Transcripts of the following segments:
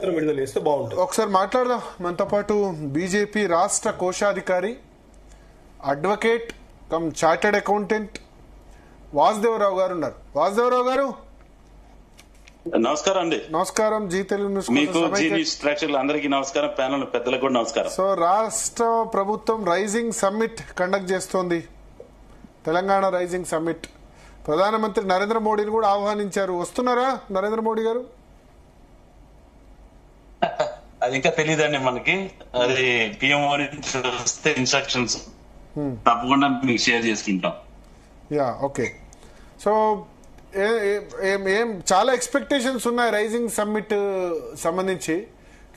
సాయంత్రం విడుదల చేస్తే బాగుంటుంది. ఒకసారి మాట్లాడదాం. మనతో పాటు బీజేపీ రాష్ట్ర కోశాధికారి, advocate cum chartered accountant Vasudevarao గారు ఉన్నారు. వాసుదేవరావు గారు నమస్కారం అండి. నమస్కారం. జీ తెలుగు న్యూస్ మీకు, జీ న్యూస్ ప్రేక్షకులు అందరికీ నమస్కారం, ప్యానల్ పెద్దలకు కూడా నమస్కారం. సో రాష్ట్ర ప్రభుత్వం రైజింగ్ సమ్మిట్ కండక్ట్ చేస్తోంది, తెలంగాణ రైజింగ్ సమ్మిట్. ప్రధానమంత్రి నరేంద్ర మోడీని కూడా ఆహ్వానించారు. వస్తున్నారా నరేంద్ర మోడీ గారు? అది ఇంకా తెలియదండి మనకి. అది పిఎం నుంచి వస్తే ఇన్స్ట్రక్షన్స్ తప్పకుండా మీకు షేర్ చేసుకుంటాం. Yeah, okay. సో ఏం చాలా ఎక్స్పెక్టేషన్స్ ఉన్నాయి రైజింగ్ సమ్మిట్ సంబంధించి.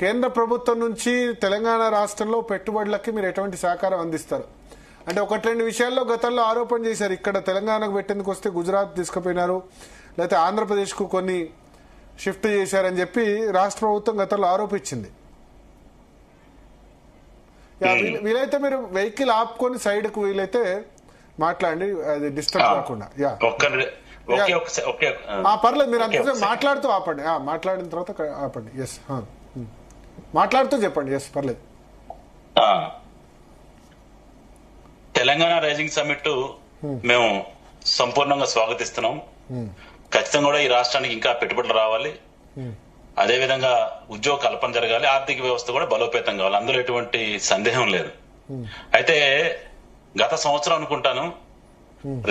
కేంద్ర ప్రభుత్వం నుంచి తెలంగాణ రాష్ట్రంలో పెట్టుబడులకి మీరు ఎటువంటి సహకారం అందిస్తారు? అంటే ఒకటి రెండు విషయాల్లో గతంలో ఆరోపణ చేశారు, ఇక్కడ తెలంగాణకు పెట్టేందుకు వస్తే గుజరాత్ తీసుకుపోయినారు, లేకపోతే ఆంధ్రప్రదేశ్కు కొన్ని షిఫ్ట్ చేశారని చెప్పి రాష్ట్ర ప్రభుత్వం గతంలో ఆరోపించింది. వీలైతే మీరు వెహికల్ ఆపుకొని సైడ్కు వీలైతే మాట్లాడండి, అది డిస్టర్బ్ కాకుండా. పర్లేదు, మీరు అంతే మాట్లాడుతూ ఆపండి. మాట్లాడిన తర్వాత ఆపండి. ఎస్, మాట్లాడుతూ చెప్పండి. ఎస్, పర్లేదు. తెలంగాణ రైజింగ్ సమ్మిట్ మేము సంపూర్ణంగా స్వాగతిస్తున్నాం. ఖచ్చితంగా కూడా ఈ రాష్ట్రానికి ఇంకా పెట్టుబడులు రావాలి, అదే విధంగా ఉద్యోగ కల్పన జరగాలి, ఆర్థిక వ్యవస్థ కూడా బలోపేతం కావాలి, అందులో ఎటువంటి సందేహం లేదు. అయితే గత సంవత్సరం అనుకుంటాను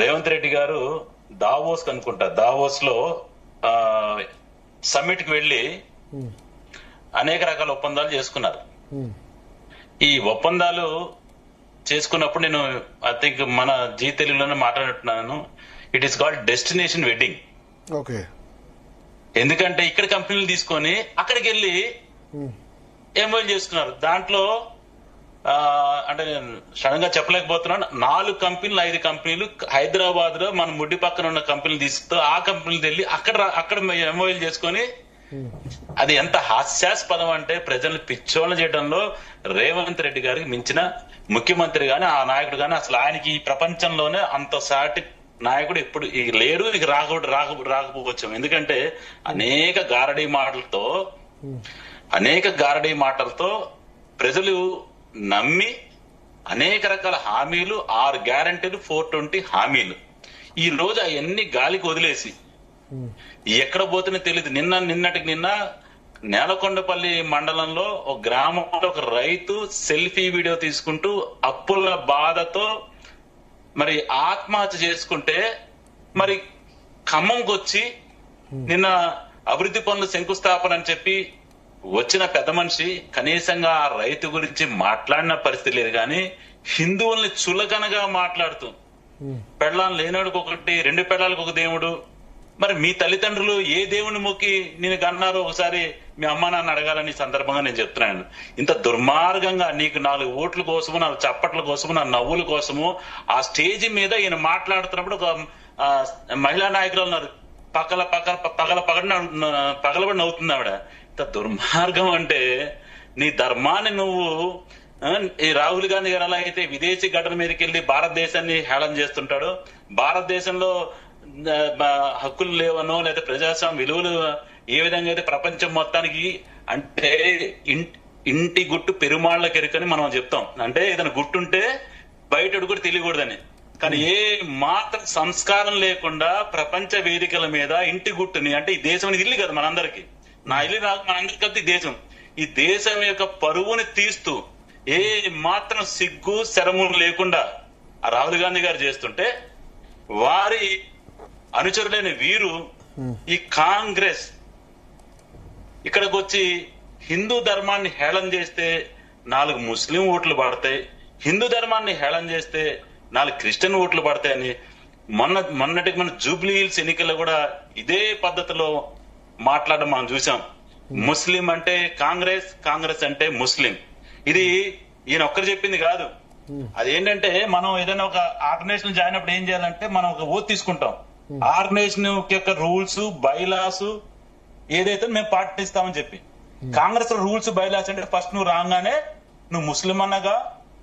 రేవంత్ రెడ్డి గారు దావోస్ అనుకుంటా, దావోస్ లో సమ్మిట్ కి వెళ్లి అనేక రకాల ఒప్పందాలు చేసుకున్నారు. ఈ ఒప్పందాలు చేసుకున్నప్పుడు నేను ఐ థింక్ మన జీ తెలుగులోనే మాట్లాడుతున్నాను, it is called destination wedding. Okay. ఎందుకంటే ఇక్కడ కంపెనీలు తీసుకొని అక్కడికి వెళ్ళి ఎంఓఎల్ చేసుకున్నారు. దాంట్లో అంటే నేను సడన్ గా చెప్పలేకపోతున్నాను, 4 కంపెనీలు 5 కంపెనీలు హైదరాబాద్ లో మన ముడ్డి పక్కన ఉన్న కంపెనీలు తీసుకుతో ఆ కంపెనీలు వెళ్ళి అక్కడ ఎంఓఎల్ చేసుకొని, అది ఎంత హాస్యాస్పదం అంటే ప్రజల్ని పిచ్చోళ్ళ చేయడంలో రేవంత్ రెడ్డి గారికి మించిన ముఖ్యమంత్రి గాని ఆ నాయకుడు గాని అసలు ఆయనకి ఈ ప్రపంచంలోనే అంత సాటి నాయకుడు ఇప్పుడు లేరు, ఇక రాకపోవచ్చు. ఎందుకంటే అనేక గారడీ మాటలతో ప్రజలు నమ్మి అనేక రకాల హామీలు, 6 గ్యారంటీలు, 420 హామీలు, ఈ రోజు అవన్నీ గాలికి వదిలేసి ఎక్కడ పోతున్నా తెలియదు. నిన్నటికి నిన్న నేలకొండపల్లి మండలంలో ఒక గ్రామంలో ఒక రైతు సెల్ఫీ వీడియో తీసుకుంటూ అప్పుల బాధతో మరి ఆత్మహత్య చేసుకుంటే, మరి ఖమ్మంకి వచ్చి నిన్న అభివృద్ధి పనులు శంకుస్థాపన అని చెప్పి వచ్చిన పెద్ద మనిషి కనీసంగా ఆ రైతు గురించి మాట్లాడిన పరిస్థితి లేదు. కానీ హిందువుల్ని చులకనగా మాట్లాడుతూ, పెళ్ళాలను లేనాడుకు ఒకటి, 2 పెళ్ళాలకు ఒక దేవుడు, మరి మీ తల్లిదండ్రులు ఏ దేవుని మొక్కి నేను కన్నారో ఒకసారి మీ అమ్మ నాన్న అడగాలని సందర్భంగా నేను చెప్తున్నాను. ఇంత దుర్మార్గంగా నీకు 4 ఓట్ల కోసము, 4 చప్పట్ల కోసము, 4 నవ్వుల కోసము ఆ స్టేజ్ మీద ఈయన మాట్లాడుతున్నప్పుడు ఒక మహిళా నాయకులు ఉన్నారు, పగలబడి నవ్వుతుంది ఆవిడ. ఇంత దుర్మార్గం అంటే నీ ధర్మాన్ని నువ్వు ఈ రాహుల్ గాంధీ గారు ఎలా అయితే విదేశీ గడ్డల మీదకి వెళ్ళి భారతదేశాన్ని హేళన చేస్తుంటాడో, భారతదేశంలో హక్కులు లేవనో లేదా ప్రజాస్వామ్య విలువలు ఏ విధంగా అయితే ప్రపంచం మొత్తానికి అంటే ఇంటి గుట్టు పెరుమాళ్ళకి ఎరుకని మనం చెప్తాం. అంటే ఏదైనా గుట్టుంటే బయట కూడా తెలియకూడదని. కానీ ఏ మాత్రం సంస్కారం లేకుండా ప్రపంచ వేదికల మీద ఇంటి గుట్టుని, అంటే ఈ దేశం ఇల్లు కదా మనందరికి, నా ఇల్లు నాకు మనందరికి కలిసి దేశం, ఈ దేశం యొక్క పరువుని తీస్తూ ఏ మాత్రం సిగ్గు శరము లేకుండా ఆ రాహుల్ గాంధీ గారు చేస్తుంటే, వారి అనుచరులైన వీరు ఈ కాంగ్రెస్ ఇక్కడికి వచ్చి హిందూ ధర్మాన్ని హేళన చేస్తే 4 ముస్లిం ఓట్లు పడతాయి, హిందూ ధర్మాన్ని హేళన చేస్తే 4 క్రిస్టియన్ ఓట్లు పడతాయని మొన్నటికి మన జూబ్లీ హిల్స్ ఎన్నికల్లో కూడా ఇదే పద్ధతిలో మాట్లాడడం మనం చూసాం. ముస్లిం అంటే కాంగ్రెస్, కాంగ్రెస్ అంటే ముస్లిం. ఇది ఈయన ఒక్కరు చెప్పింది కాదు. అదేంటంటే మనం ఏదైనా ఒక ఆర్గనైజేషన్ జాయిన్ అప్పుడు ఏం చేయాలంటే మనం ఒక ఓత్ తీసుకుంటాం. ఆర్గనైజేషన్ యొక్క రూల్స్ బైలాస్ ఏదైతే మేము పాటిస్తామని చెప్పి, కాంగ్రెస్ రూల్స్ బైలాస్ అంటే ఫస్ట్ నువ్వు రాగానే నువ్వు ముస్లిం అన్నగా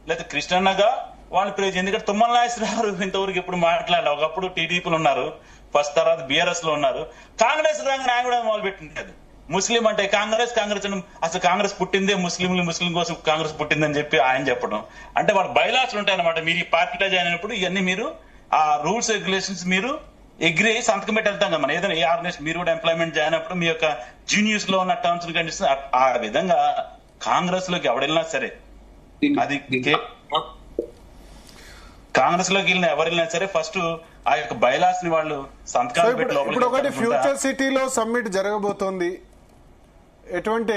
లేదా క్రిస్టియన్ అన్నగా వాళ్ళు ప్రేజ్. ఎందుకంటే తుమ్మల నాగేశ్వరరావు ఇంతవరకు ఎప్పుడు మాట్లాడాలి. ఒకప్పుడు టీడీపీలు ఉన్నారు, ఫస్ట్ తర్వాత బీఆర్ఎస్ లో ఉన్నారు. కాంగ్రెస్ రాగానే ఆయన కూడా మొదలు పెట్టింది ముస్లిం అంటే కాంగ్రెస్ అసలు కాంగ్రెస్ పుట్టిందే ముస్లిం కోసం కాంగ్రెస్ పుట్టిందని చెప్పి ఆయన చెప్పడం. అంటే వాళ్ళ బైలాస్ ఉంటాయన్నమాట. మీరు ఈ పార్టీలో జాయిన్ అయినప్పుడు ఇవన్నీ మీరు ఆ రూల్స్ రెగ్యులేషన్స్ మీరు అగ్రి అయ్యి సంతకం పెట్టి వెళ్తాం కదా. మనం ఏదైనా ఏ ఆర్గనైజేషన్ మీరు కూడా ఎంప్లాయ్మెంట్ జాయిన్ అయినప్పుడు మీ యొక్క జూనియర్స్ లో ఉన్న టర్మ్స్ అండ్ కండిషన్స్ ఆ విధంగా కాంగ్రెస్ లోకి ఎవరెళ్ళినా సరే, అది కాంగ్రెస్ లోకి వెళ్ళిన ఎవరెళ్ళినా సరే ఫస్ట్ ఆ యొక్క బైలాస్ ని వాళ్ళు సంతకాలు పెట్టి ఇప్పుడు ఒకటి లోపలికి ఫ్యూచర్ సిటీలో సమ్మిట్ జరగబోతోంది, ఎటువంటి